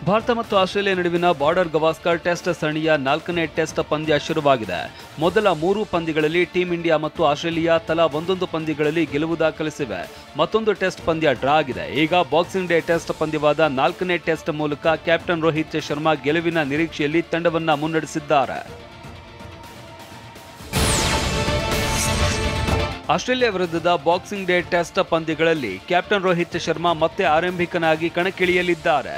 ಭಾರತ ಮತ್ತು ಆಸ್ಟ್ರೇಲಿಯಾ ನಡುವಿನ border Gavaskar test ಸರಣಿಯ 4ನೇ ಟೆಸ್ಟ್ ಪಂದ್ಯ ಶುರುವಾಗಿದೆ. ಮೊದಲ 3 ಪಂದ್ಯಗಳಲ್ಲಿ ಟೀಂ ಇಂಡಿಯಾ ಮತ್ತು ಆಸ್ಟ್ರೇಲಿಯಾ ತಲಾ ಒಂದೊಂದು ಪಂದ್ಯಗಳಲ್ಲಿ ಗೆಲುವು ದಾಖಲಿಸಿವೆ. ಮತ್ತೊಂದು ಟೆಸ್ಟ್ ಪಂದ್ಯ ಡ್ರಾ ಆಗಿದೆ. ಈಗ ಬಾಕ್ಸಿಂಗ್ ಡೇ ಟೆಸ್ಟ್ ಪಂದ್ಯವಾದ 4ನೇ ಟೆಸ್ಟ್ ಮೂಲಕ ಕ್ಯಾಪ್ಟನ್ ರೋಹಿತ್ ಶರ್ಮಾ ಗೆಲುವಿನ ನಿರೀಕ್ಷೆಯಲ್ಲಿ ತಂಡವನ್ನ ಮುನ್ನಡೆಸಿದ್ದಾರೆ. ಆಸ್ಟ್ರೇಲಿಯಾ ವಿರುದ್ಧದ ಬಾಕ್ಸಿಂಗ್ ಡೇ ಟೆಸ್ಟ್ ಪಂದ್ಯಗಳಲ್ಲಿ ಕ್ಯಾಪ್ಟನ್ ರೋಹಿತ್ ಶರ್ಮಾ ಮತ್ತೆ ಆರಂಭಿಕನಾಗಿ ಕಣಕ್ಕಿಳಿಯಲಿದ್ದಾರೆ.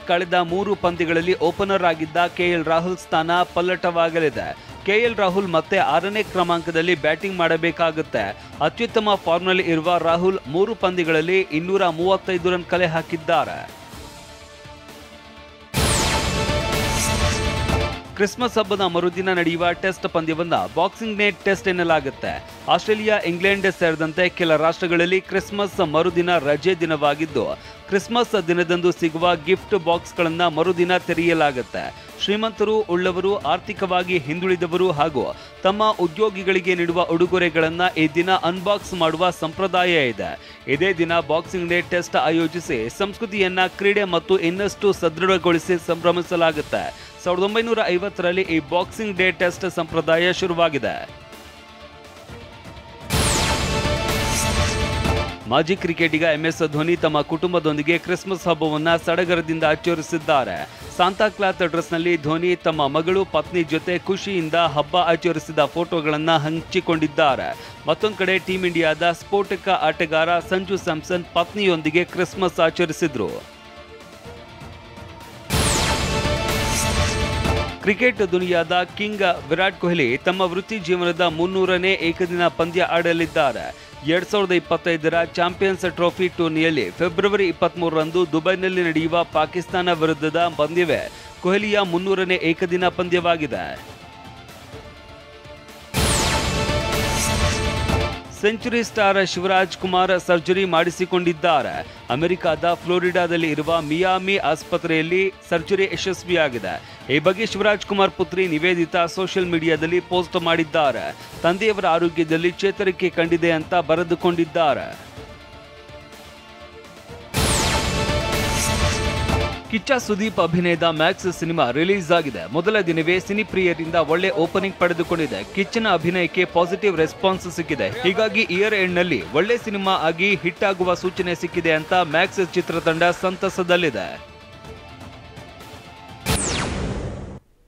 ಕಳೆದ 3 ಪಂದ್ಯಗಳಲ್ಲಿ ಓಪನರ್ ಆಗಿದ್ದ ಕೆಎಲ್ ರಾಹುಲ್ ಸ್ಥಾನ ಪಲ್ಲಟವಾಗಲಿದೆ. ಕೆಎಲ್ ರಾಹುಲ್ ಮತ್ತೆ 6ನೇ ಕ್ರಮಾಂಕದಲ್ಲಿ ಬ್ಯಾಟಿಂಗ್ ಮಾಡಬೇಕಾಗುತ್ತೆ. ಅತ್ಯುತ್ತಮ ಫಾರ್ಮ್ನಲ್ಲಿ ಇರುವ ರಾಹುಲ್ 3 ಪಂದ್ಯಗಳಲ್ಲಿ 235 ರನ್ ಕಲೆ ಹಾಕಿದ್ದಾರೆ. ಕ್ರಿಸ್ಮಸ್ ಹಬ್ಬದ ಮರುದಿನ ನಡೆಯುವ ಟೆಸ್ಟ್ ಪಂದ್ಯವನ್ನ ಬಾಕ್ಸಿಂಗ್ ಡೇ ಟೆಸ್ಟ್ ಎನ್ನಲಾಗುತ್ತೆ. ಆಸ್ಟ್ರೇಲಿಯಾ, ಇಂಗ್ಲೆಂಡ್ ಸೇರಿದಂತೆ ಕೆಲ ರಾಷ್ಟ್ರಗಳಲ್ಲಿ ಕ್ರಿಸ್ಮಸ್ ಮರುದಿನ ರಜೆ ದಿನವಾಗಿದ್ದು, ಕ್ರಿಸ್ಮಸ್ ದಿನದಂದು ಸಿಗುವ ಗಿಫ್ಟ್ ಬಾಕ್ಸ್ಗಳನ್ನು ಮರುದಿನ ತೆರೆಯಲಾಗುತ್ತೆ. ಶ್ರೀಮಂತರು, ಉಳ್ಳವರು, ಆರ್ಥಿಕವಾಗಿ ಹಿಂದುಳಿದವರು ಹಾಗೂ ತಮ್ಮ ಉದ್ಯೋಗಿಗಳಿಗೆ ನೀಡುವ ಉಡುಗೊರೆಗಳನ್ನು ಈ ದಿನ ಅನ್ಬಾಕ್ಸ್ ಮಾಡುವ ಸಂಪ್ರದಾಯ ಇದೆ. ಇದೇ ದಿನ ಬಾಕ್ಸಿಂಗ್ ಡೇ ಟೆಸ್ಟ್ ಆಯೋಜಿಸಿ ಸಂಸ್ಕೃತಿಯನ್ನ ಕ್ರೀಡೆ ಮತ್ತು ಇನ್ನಷ್ಟು ಸದೃಢಗೊಳಿಸಿ ಸಂಭ್ರಮಿಸಲಾಗುತ್ತೆ. 1950ರಲ್ಲಿ ಈ ಬಾಕ್ಸಿಂಗ್ ಡೇ ಟೆಸ್ಟ್ ಸಂಪ್ರದಾಯ ಶುರುವಾಗಿದೆ. ಮಾಜಿ ಕ್ರಿಕೆಟಿಗ ಎಂಎಸ್ ಧೋನಿ ತಮ್ಮ ಕುಟುಂಬದೊಂದಿಗೆ ಕ್ರಿಸ್ಮಸ್ ಹಬ್ಬವನ್ನು ಸಡಗರದಿಂದ ಆಚರಿಸಿದ್ದಾರೆ. ಸಾಂತಾಕ್ಲಾತ್ ಡ್ರೆಸ್ನಲ್ಲಿ ಧೋನಿ ತಮ್ಮ ಮಗಳು, ಪತ್ನಿ ಜೊತೆ ಖುಷಿಯಿಂದ ಹಬ್ಬ ಆಚರಿಸಿದ ಫೋಟೋಗಳನ್ನು ಹಂಚಿಕೊಂಡಿದ್ದಾರೆ. ಮತ್ತೊಂದು ಕಡೆ ಟೀಂ ಇಂಡಿಯಾದ ಸ್ಫೋಟಕ ಆಟಗಾರ ಸಂಜು ಸ್ಯಾಮ್ಸನ್ ಪತ್ನಿಯೊಂದಿಗೆ ಕ್ರಿಸ್ಮಸ್ ಆಚರಿಸಿದ್ರು. ಕ್ರಿಕೆಟ್ ದುನಿಯಾದ ಕಿಂಗ್ ವಿರಾಟ್ ಕೊಹ್ಲಿ ತಮ್ಮ ವೃತ್ತಿ ಜೀವನದ 300ನೇ ಏಕದಿನ ಪಂದ್ಯ ಆಡಲಿದ್ದಾರೆ. 2025ರ ಚಾಂಪಿಯನ್ಸ್ ಟ್ರೋಫಿ ಟೂರ್ನಿಯಲ್ಲಿ ಫೆಬ್ರವರಿ 23ರಂದು ದುಬೈನಲ್ಲಿ ನಡೆಯುವ ಪಾಕಿಸ್ತಾನ ವಿರುದ್ಧದ ಪಂದ್ಯವೇ ಕೊಹ್ಲಿಯ 300ನೇ ಏಕದಿನ ಪಂದ್ಯವಾಗಿದೆ. Century star Shivaraj Kumar surgery ಮಾಡಿಸಿಕೊಂಡಿದ್ದಾರೆ. ಅಮೆರಿಕದ ಫ್ಲೋರಿಡಾದಲ್ಲಿ ಇರುವ ಮಿಯಾಮಿ ಆಸ್ಪತ್ರೆಯಲ್ಲಿ ಸರ್ಜರಿ ಯಶಸ್ವಿಯಾಗಿದೆ. ಈ ಬಗ್ಗೆ ಶಿವರಾಜ್ ಕುಮಾರ್ ಪುತ್ರಿ ನಿವೇದಿತಾ ಸೋಷಿಯಲ್ ಮೀಡಿಯಾದಲ್ಲಿ ಪೋಸ್ಟ್ ಮಾಡಿದ್ದಾರೆ. ತಂದೆಯವರ ಆರೋಗ್ಯದಲ್ಲಿ ಚೇತರಿಕೆ ಕಂಡಿದೆ ಅಂತ ಬರೆದುಕೊಂಡಿದ್ದಾರೆ. ಕಿಚ್ಚ ಸುದೀಪ್ ಅಭಿನಯದ ಮ್ಯಾಕ್ಸ್ ಸಿನಿಮಾ ರಿಲೀಸ್ ಆಗಿದೆ. ಮೊದಲ ದಿನವೇ ಸಿನಿಪ್ರಿಯರಿಂದ ಒಳ್ಳೆ ಓಪನಿಂಗ್ ಪಡೆದುಕೊಂಡಿದೆ. ಕಿಚ್ಚನ ಅಭಿನಯಕ್ಕೆ ಪಾಸಿಟಿವ್ ರೆಸ್ಪಾನ್ಸ್ ಸಿಕ್ಕಿದೆ. ಹೀಗಾಗಿ ಇಯರ್ ಎಂಡ್ ನಲ್ಲಿ ಒಳ್ಳೆ ಸಿನಿಮಾ ಆಗಿ ಹಿಟ್ ಆಗುವ ಸೂಚನೆ ಸಿಕ್ಕಿದೆ ಅಂತ ಮ್ಯಾಕ್ಸ್ ಚಿತ್ರತಂಡ ಸಂತಸದಲ್ಲಿದೆ.